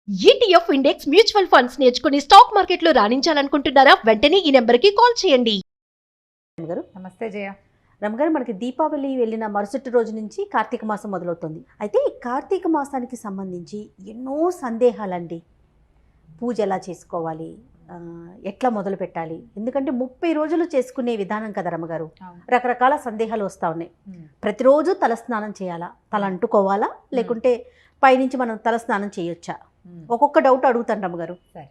ETF index mutual funds నేర్చుకుని stock మార్కెట్లో రాణించాలనుకుంటున్నారా? వెంటనే ఈ నెంబర్కి కాల్ చేయండి. గారు నమస్తే జయ. రమగారు, మనకి దీపావళి వెళ్ళిన మరుసటి రోజు నుంచి కార్తీక మాసం మొదలవుతుంది. అయితే ఈ కార్తీక మాసానికి సంబంధించి ఎన్నో సందేహాలండి. పూజ ఎలా చేసుకోవాలి, ఎట్లా మొదలు పెట్టాలి? ఎందుకంటే 30 రోజులు చేసుకునే విధానం కదా రమగారు. రకరకాల సందేహాలు వస్తూ ఉన్నాయి. ప్రతిరోజు తలస్నానం చేయాలా, తల అంటుకోవాలా, లేకుంటే పైనుంచి మనం తలస్నానం చేయొచ్చా? ఒక్కొక్క డౌట్ అడుగుతాను రమగారు. సరే,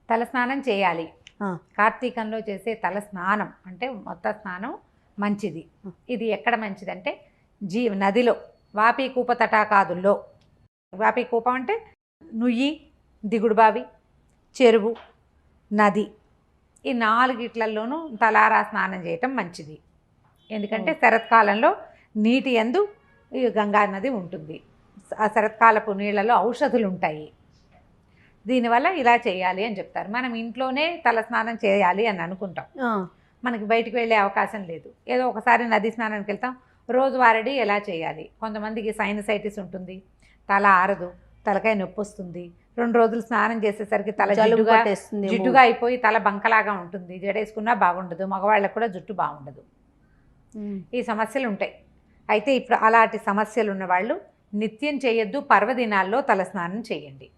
తలస్నానం చేయాలి. కార్తీకంలో చేసే తల స్నానం అంటే మొత్తం స్నానం మంచిది. ఇది ఎక్కడ మంచిదంటే నదిలో, వాపి కూప తటాకాదుల్లో. వాపి కూపం అంటే నుయ్యి, దిగుడు బావి, చెరువు, నది, ఈ 4 తలారా స్నానం చేయటం మంచిది. ఎందుకంటే శరత్కాలంలో నీటి యందు ఈ గంగా నది ఉంటుంది. ఆ శరత్కాలపు నీళ్ళలో ఔషధులు ఉంటాయి. దీనివల్ల ఇలా చేయాలి అని చెప్తారు. మనం ఇంట్లోనే తలస్నానం చేయాలి అని అనుకుంటాం, మనకి బయటికి వెళ్ళే అవకాశం లేదు. ఏదో ఒకసారి నది స్నానానికి వెళ్తాం. రోజువారీ ఎలా చేయాలి? కొంతమందికి సైనసైటిస్ ఉంటుంది, తల ఆరదు, తలకాయ నొప్పి వస్తుంది. 2 రోజులు స్నానం చేసేసరికి తల జిడ్డుగా అయిపోయి తల బంకలాగా ఉంటుంది. జడేసుకున్నా బాగుండదు, మగవాళ్ళకు కూడా జుట్టు బాగుండదు. ఈ సమస్యలు ఉంటాయి. అయితే ఇప్పుడు అలాంటి సమస్యలు ఉన్నవాళ్ళు నిత్యం చేయొద్దు, పర్వదినాల్లో తలస్నానం చేయండి.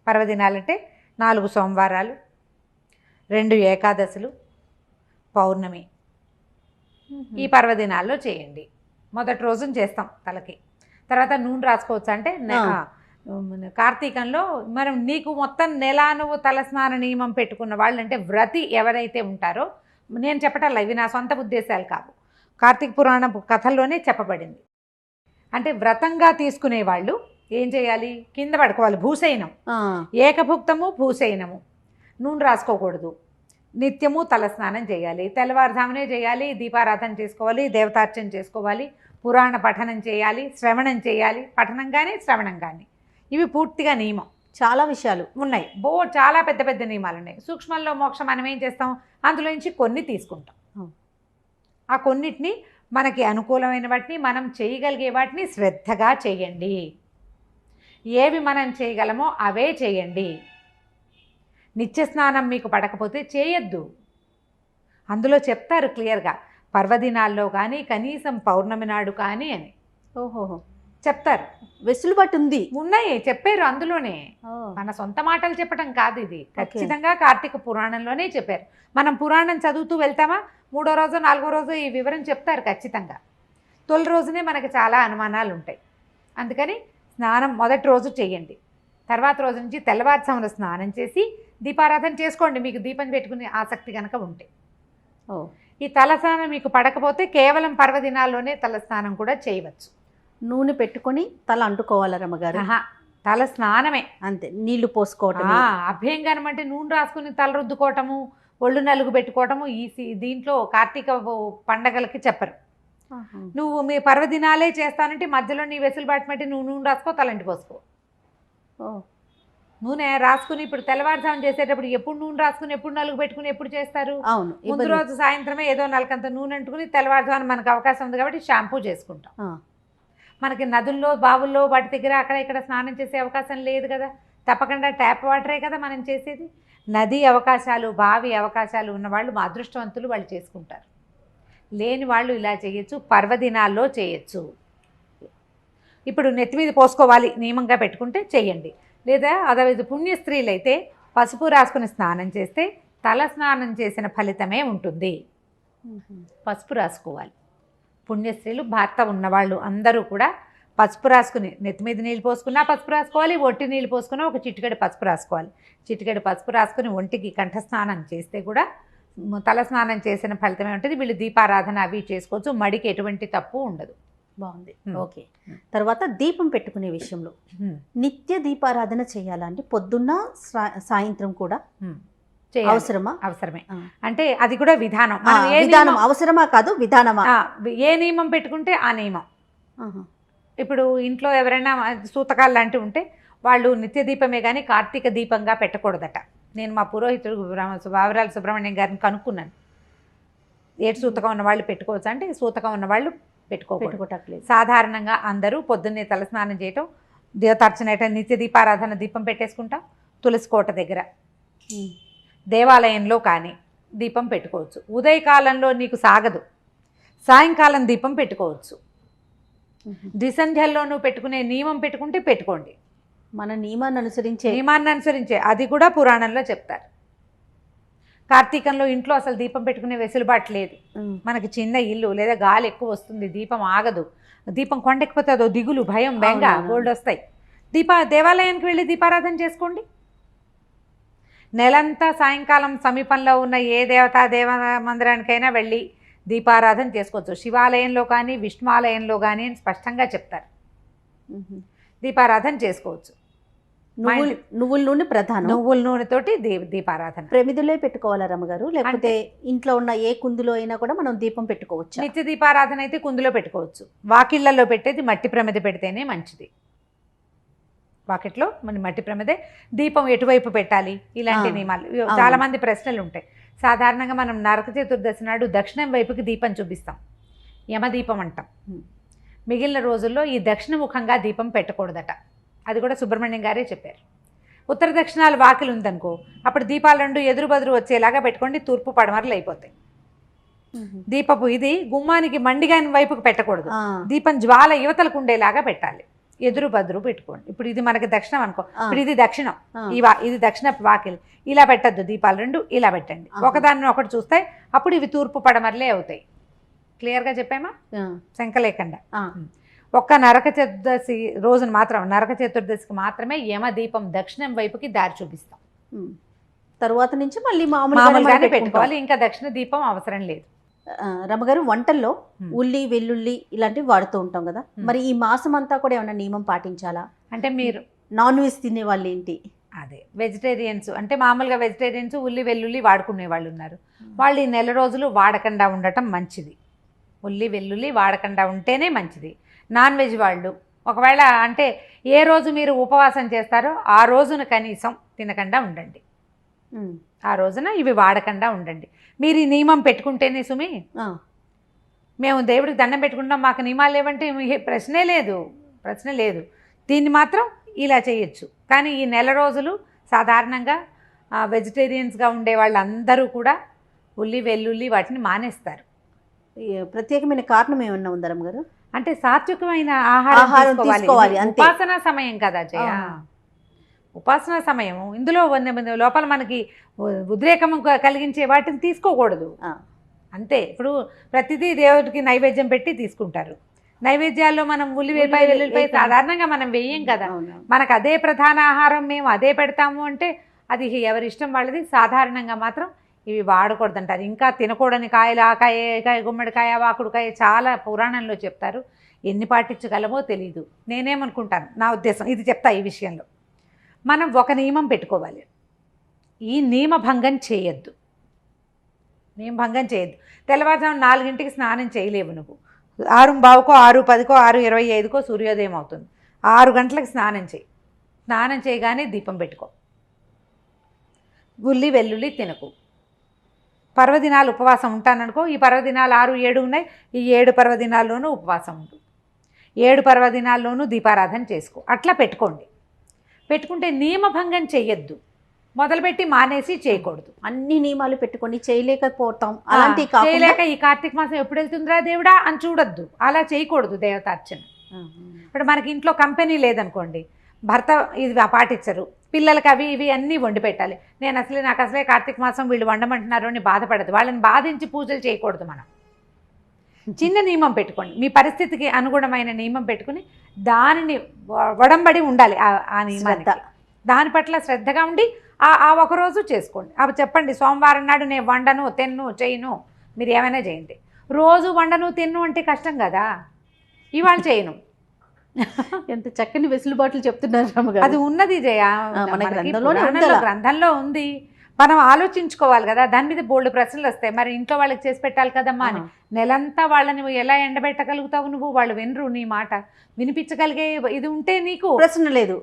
పర్వదినాలంటే 4 సోమవారాలు, 2 ఏకాదశులు, పౌర్ణమి, ఈ పర్వదినాల్లో చేయండి. మొదటి రోజున చేస్తాం తలకి. తర్వాత నూనె రాసుకోవచ్చు. అంటే కార్తీకంలో మనం నీకు మొత్తం నెల నువ్వు తలస్నాన నియమం పెట్టుకున్న వాళ్ళు, అంటే వ్రతి ఎవరైతే ఉంటారో, నేను చెప్పటల్లా, ఇవి నా సొంత ఉద్దేశాలు కావు, కార్తీక పురాణ కథల్లోనే చెప్పబడింది. అంటే వ్రతంగా తీసుకునే వాళ్ళు ఏం చేయాలి? కింద పడుకోవాలి, భూశయనం, ఏకభుక్తము భూశయనము, నూనె రాసుకోకూడదు, నిత్యము తలస్నానం చేయాలి, తెల్లవారుజామునే చేయాలి, దీపారాధన చేసుకోవాలి, దేవతార్చన చేసుకోవాలి, పురాణ పఠనం చేయాలి, శ్రవణం చేయాలి. పఠనం కానీ శ్రవణం కానీ, ఇవి పూర్తిగా నియమం. చాలా విషయాలు ఉన్నాయి, చాలా పెద్ద పెద్ద నియమాలు ఉన్నాయి. సూక్ష్మంలో మోక్షం మనం ఏం చేస్తాం? అందులో నుంచి కొన్ని తీసుకుంటాం. ఆ కొన్నిటిని, మనకి అనుకూలమైన వాటిని, మనం చేయగలిగే వాటిని శ్రద్ధగా చేయండి. ఏవి మనం చేయగలమో అవే చేయండి. నిత్య స్నానం మీకు పడకపోతే చేయొద్దు. అందులో చెప్తారు క్లియర్గా, పర్వదినాల్లో కానీ కనీసం పౌర్ణమి నాడు కానీ అని చెప్తారు. వెసులుబాటు ఉంది, ఉన్నాయి, చెప్పారు అందులోనే. మన సొంత మాటలు చెప్పడం కాదు ఇది, ఖచ్చితంగా కార్తీక పురాణంలోనే చెప్పారు. మనం పురాణం చదువుతూ వెళ్తామా, 3వ రోజు 4వ రోజు ఈ వివరం చెప్తారు ఖచ్చితంగా. తొలి రోజునే మనకి చాలా అనుమానాలు ఉంటాయి. అందుకని స్నానం మొదటి రోజు చేయండి. తర్వాత రోజు నుంచి తెల్లవారుజామున స్నానం చేసి దీపారాధన చేసుకోండి, మీకు దీపం పెట్టుకునే ఆసక్తి కనుక ఉంటే. ఈ తలస్నానం మీకు పడకపోతే కేవలం పర్వదినాల్లోనే తలస్నానం కూడా చేయవచ్చు. నూనె పెట్టుకొని తల అంటుకోవాలి రమగారు. తల స్నానమే అంతే, నీళ్లు పోసుకోవటం. అభ్యంగనం అంటే నూనె రాసుకుని తల రుద్దుకోవటము, ఒళ్ళు నలుగు పెట్టుకోవటము దీంట్లో కార్తీక పండగలకి చెప్పరు. నువ్వు మీ పర్వదినాలే చేస్తానంటే మధ్యలో నీ వెసులుబాటు బట్టి నువ్వు నూనె రాసుకో, తలంటి పోసుకో. నూనె రాసుకుని ఇప్పుడు తెల్లవారుజాము చేసేటప్పుడు ఎప్పుడు నూనె రాసుకుని, ఎప్పుడు నలుగు పెట్టుకుని ఎప్పుడు చేస్తారు? అవును, ముందు రోజు సాయంత్రమే ఏదో నలకంత నూనె అంటుకుని తెల్లవారుజాము మనకు అవకాశం ఉంది కాబట్టి షాంపూ చేసుకుంటాం. మనకి నదుల్లో, బావుల్లో, వాటి దగ్గర అక్కడ ఇక్కడ స్నానం చేసే అవకాశం లేదు కదా. తప్పకుండా ట్యాప్ వాటరే కదా మనం చేసేది. నది అవకాశాలు, బావి అవకాశాలు ఉన్నవాళ్ళు మా అదృష్టవంతులు, వాళ్ళు చేసుకుంటారు. లేని వాళ్ళు ఇలా చేయొచ్చు, పర్వదినాల్లో చేయొచ్చు. ఇప్పుడు నెత్తి మీద పోసుకోవాలి నియమంగా పెట్టుకుంటే చేయండి. లేదా అదవిధ పుణ్య స్త్రీలైతే పసుపు రాసుకుని స్నానం చేస్తే తల స్నానం చేసిన ఫలితమే ఉంటుంది. పసుపు రాసుకోవాలి. పుణ్యస్త్రీలు, భర్త ఉన్నవాళ్ళు అందరూ కూడా పసుపు రాసుకుని, నెత్తి మీద నీళ్ళు పోసుకున్నా పసుపు రాసుకోవాలి, ఒంటి నీళ్ళు పోసుకున్నా ఒక చిటికెడు పసుపు రాసుకోవాలి. చిటికెడు పసుపు రాసుకుని ఒంటికి కంఠస్నానం చేస్తే కూడా తల స్నానం చేసిన ఫలితమే ఉంటుంది. వీళ్ళు దీపారాధన అవి చేసుకోవచ్చు, మడికి ఎటువంటి తప్పు ఉండదు. బాగుంది. ఓకే, తర్వాత దీపం పెట్టుకునే విషయంలో నిత్య దీపారాధన చేయాలంటే పొద్దున్న సాయంత్రం కూడా అవసరమా? అవసరమే. అంటే అది కూడా విధానం, విధానం అవసరమా కాదు, విధానమా? ఏ నియమం పెట్టుకుంటే ఆ నియమం. ఇప్పుడు ఇంట్లో ఎవరైనా సూతకాలు లాంటివి ఉంటే వాళ్ళు నిత్య దీపమే కానీ కార్తీక దీపంగా పెట్టకూడదట. నేను మా పురోహితుడు వావరాల సుబ్రహ్మణ్యం గారిని కనుక్కున్నాను. ఏడు సూతకం ఉన్న వాళ్ళు పెట్టుకోవచ్చు అంటే, సూతకం ఉన్న వాళ్ళు పెట్టుకోకూడదు. సాధారణంగా అందరూ పొద్దున్నే తలస్నానం చేయటం, దేవతార్చన అయితే నిత్య దీపారాధన దీపం పెట్టేసుకుంటాం. తులసి కోట దగ్గర దేవాలయంలో కానీ దీపం పెట్టుకోవచ్చు. ఉదయకాలంలో నీకు సాగదు, సాయంకాలం దీపం పెట్టుకోవచ్చు. ద్విసంధ్యల్లో నువ్వు పెట్టుకునే నియమం పెట్టుకుంటే పెట్టుకోండి. మన నియమాన్ని అనుసరించే అది కూడా పురాణంలో చెప్తారు. కార్తీకంలో ఇంట్లో అసలు దీపం పెట్టుకునే వెసులుబాటు లేదు. మనకి చిన్న ఇల్లు లేదా గాలి ఎక్కువ వస్తుంది, దీపం ఆగదు. దీపం కొండెక్కిపోతే అదో దిగులు, భయం, బెంగ గోల్డ్ వస్తాయి. దేవాలయానికి వెళ్ళి దీపారాధన చేసుకోండి. నెలంతా సాయంకాలం సమీపంలో ఉన్న ఏ దేవ మందిరానికైనా వెళ్ళి దీపారాధన చేసుకోవచ్చు. శివాలయంలో కానీ విష్ణువాలయంలో కానీ అని స్పష్టంగా చెప్తారు. దీపారాధన చేసుకోవచ్చు. నువ్వుల నూనె ప్రధానం. నువ్వుల నూనెతోటి దీపారాధన. ప్రమిదిలో పెట్టుకోవాలా రమ్మగారు, లేకపోతే ఇంట్లో ఉన్న ఏ కుందులో అయినా కూడా మనం దీపం పెట్టుకోవచ్చు? నిత్య దీపారాధన అయితే కుందులో పెట్టుకోవచ్చు. వాకిళ్లలో పెట్టేది మట్టి ప్రమిద పెడితేనే మంచిది. వాకిట్లో మన మట్టి ప్రమిదే. దీపం ఎటువైపు పెట్టాలి ఇలాంటి నియమాలు చాలా మంది ప్రశ్నలు ఉంటాయి. సాధారణంగా మనం నరక చతుర్దశి నాడు దక్షిణం వైపుకి దీపం చూపిస్తాం, యమదీపం అంటాం. మిగిలిన రోజుల్లో ఈ దక్షిణముఖంగా దీపం పెట్టకూడదట. అది కూడా సుబ్రహ్మణ్యం గారే చెప్పారు. ఉత్తర దక్షిణాలు వాకిలు ఉందనుకో, అప్పుడు దీపాలు రెండు ఎదురు బదురు వచ్చేలాగా పెట్టుకోండి, తూర్పు పడమరలు అయిపోతాయి. దీపపు ఇది గుమ్మానికి మండిగాని వైపుకి పెట్టకూడదు, దీపం జ్వాల యువతలకు ఉండేలాగా పెట్టాలి. ఎదురు బదురు పెట్టుకోండి. ఇప్పుడు ఇది మనకి దక్షిణం అనుకో, ఇప్పుడు ఇది దక్షిణం, ఇది దక్షిణ వాకిలి, ఇలా పెట్టద్దు. దీపాలు రెండు ఇలా పెట్టండి, ఒకదాన్ని ఒకటి చూస్తే అప్పుడు ఇవి తూర్పు పడమరలే అవుతాయి. క్లియర్గా చెప్పామా? శంక లేకుండా. ఒక్క నరక చతుర్దశి రోజున మాత్రం, నరక చతుర్దశికి మాత్రమే యమదీపం దక్షిణం వైపుకి దారి చూపిస్తాం. తరువాత నుంచి మళ్ళీ మామూలుగానే పెట్టుకోవాలి, ఇంకా దక్షిణ దీపం అవసరం లేదు. రమ్మగారు, వంటల్లో ఉల్లి వెల్లుల్లి ఇలాంటివి వాడుతూ ఉంటాం కదా, మరి ఈ మాసం అంతా కూడా ఏమైనా నియమం పాటించాలా? అంటే మీరు నాన్ వెజ్ తినే వాళ్ళు ఏంటి? అదే వెజిటేరియన్స్ అంటే మామూలుగా వెజిటేరియన్స్ ఉల్లి వెల్లుల్లి వాడుకునే వాళ్ళు ఉన్నారు. వాళ్ళు ఈ నెల రోజులు వాడకుండా ఉండటం మంచిది. ఉల్లి వెల్లుల్లి వాడకుండా ఉంటేనే మంచిది. నాన్ వెజ్ వాళ్ళు ఒకవేళ అంటే ఏ రోజు మీరు ఉపవాసం చేస్తారో ఆ రోజున కనీసం తినకుండా ఉండండి. ఆ రోజున ఇవి వాడకుండా ఉండండి. మీరు ఈ నియమం పెట్టుకుంటేనే సుమి, మేము దేవుడికి దండం పెట్టుకుంటాం మాకు నియమాలు లేవంటే ప్రశ్నే లేదు. దీన్ని మాత్రం ఇలా చేయొచ్చు. కానీ ఈ నెల రోజులు సాధారణంగా వెజిటేరియన్స్గా ఉండే వాళ్ళందరూ కూడా ఉల్లి వెల్లుల్లి వాటిని మానేస్తారు. ప్రత్యేకమైన కారణం ఏమన్నా ఉందా రమ్మగారు? అంటే సాత్వికమైన ఆహారం తీసుకోవాలి. ఉపాసనా సమయం కదా జయ, ఉపాసనా సమయం. ఇందులో లోపల మనకి ఉద్రేకం కలిగించే వాటిని తీసుకోకూడదు అంతే. ఇప్పుడు ప్రతిదీ దేవుడికి నైవేద్యం పెట్టి తీసుకుంటారు. నైవేద్యాల్లో మనం వెల్లుల్లిపాయ సాధారణంగా మనం వేయం కదా, మనకు అదే ప్రధాన ఆహారం, మేము అదే పెడతాము అంటే అది ఎవరిష్టం వాళ్ళది. సాధారణంగా మాత్రం ఇవి వాడకూడదు అంటారు. ఇంకా తినకూడని కాయలు, ఆకాయ, గుమ్మడికాయ, వాకుడుకాయ చాలా పురాణంలో చెప్తారు. ఎన్ని పాటించగలమో తెలీదు. నేనేమనుకుంటాను, నా ఉద్దేశం ఇది చెప్తా. ఈ విషయంలో మనం ఒక నియమం పెట్టుకోవాలి, ఈ నియమభంగం చేయొద్దు. తెల్లవారుజాము 4 స్నానం చేయలేవు నువ్వు. 6:15కో 6:10కో 6:25కో సూర్యోదయం అవుతుంది. 6 గంటలకు స్నానం చేయి. స్నానం చేయగానే దీపం పెట్టుకో. ఉల్లి వెల్లుల్లి తినకు. పర్వదినాలు ఉపవాసం ఉంటాననుకో, ఈ పర్వదినాలు 6, 7 ఉన్నాయి. ఈ 7 పర్వదినాల్లోనూ ఉపవాసం ఉండు. 7 పర్వదినాల్లోనూ దీపారాధన చేసుకో. అట్లా పెట్టుకుంటే నియమభంగం చెయ్యొద్దు. మొదలుపెట్టి మానేసి చేయకూడదు. అన్ని నియమాలు పెట్టుకొని చేయలేకపోతాం. అలాంటి చేయలేక ఈ కార్తీక మాసం ఎప్పుడు వెళ్తుందిరా దేవుడా అని చూడొద్దు. అలా చేయకూడదు దేవతార్చన. ఇప్పుడు మనకి ఇంట్లో కంపెనీ లేదనుకోండి, భర్త ఇది పాటించరు, పిల్లలకి అవి ఇవి అన్నీ వండి పెట్టాలి. నాకు అసలే కార్తీక మాసం వీళ్ళు వండమంటున్నారు అని బాధపడదు. వాళ్ళని బాధించి పూజలు చేయకూడదు. మనం చిన్న నియమం పెట్టుకోండి, మీ పరిస్థితికి అనుగుణమైన నియమం పెట్టుకుని దానిని వడంబడి ఉండాలి. ఆ నియమానికి దాని పట్ల శ్రద్ధగా ఉండి ఆ ఒకరోజు చేసుకోండి. అవి చెప్పండి, సోమవారం నాడు నేను వండను, తిన్ను, చేయను, మీరు ఏమైనా చేయండి. రోజు వండను తిన్ను అంటే కష్టం కదా. ఇవాళ చేయను. ఎంత చక్కని వెసులుబాట్లు చెప్తున్నారు. అది ఉన్నది జయ, గ్రంథంలో ఉంది. మనం ఆలోచించుకోవాలి కదా, దాని మీద బోల్డ్ ప్రశ్నలు వస్తాయి. మరి ఇంట్లో వాళ్ళకి చేసి పెట్టాలి కదమ్మా అని. నెలంతా వాళ్ళని ఎలా ఎండబెట్టగలుగుతావు నువ్వు? వాళ్ళు వినరు నీ మాట. వినిపించగలిగే ఇది ఉంటే నీకు ప్రశ్న లేదు.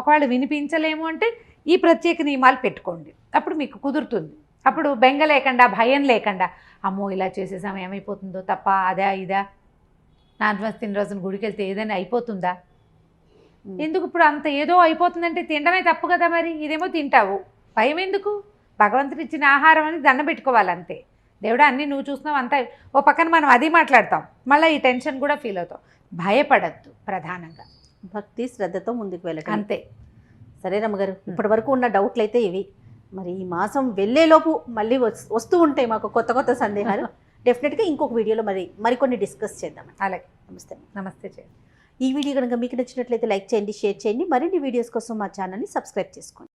ఒకవేళ వినిపించలేము అంటే ఈ ప్రత్యేక నియమాలు పెట్టుకోండి, అప్పుడు మీకు కుదురుతుంది. అప్పుడు బెంగ లేకుండా, భయం లేకుండా, అమ్మో ఇలా చేసేసాం ఏమైపోతుందో, తప్ప అదా ఇదా, నాన్ వెజ్ తిన్న రోజున గుడికి వెళ్తే ఏదైనా అయిపోతుందా, ఎందుకు ఇప్పుడు అంత ఏదో అయిపోతుందంటే తినడమే తప్పు కదా, మరి ఇదేమో తింటావు, భయం ఎందుకు? భగవంతుడు ఇచ్చిన ఆహారం అని దండం పెట్టుకోవాలి అంతే. దేవుడా అన్నీ నువ్వు చూస్తున్నావు అంతా, ఓ పక్కన మనం అది మాట్లాడతాం, మళ్ళీ ఈ టెన్షన్ కూడా ఫీల్ అవుతాం. భయపడద్దు, ప్రధానంగా భక్తి శ్రద్ధతో ముందుకు వెళ్ళటం అంతే. సరే రమ్మగారు, ఇప్పటి వరకు ఉన్న డౌట్లు అయితే ఇవి. మరి ఈ మాసం వెళ్ళేలోపు మళ్ళీ వస్తూ ఉంటాయి మాకు కొత్త కొత్త సందేహాలు. డెఫినెట్గా ఇంకొక వీడియోలో మరికొన్ని డిస్కస్ చేద్దాం. అలాగే, నమస్తే. నమస్తే చేయండి. ఈ వీడియో కనుక మీకు నచ్చినట్లయితే లైక్ చేయండి, షేర్ చేయండి. మరిన్ని వీడియోస్ కోసం మా ఛానల్ని సబ్స్క్రైబ్ చేసుకోండి.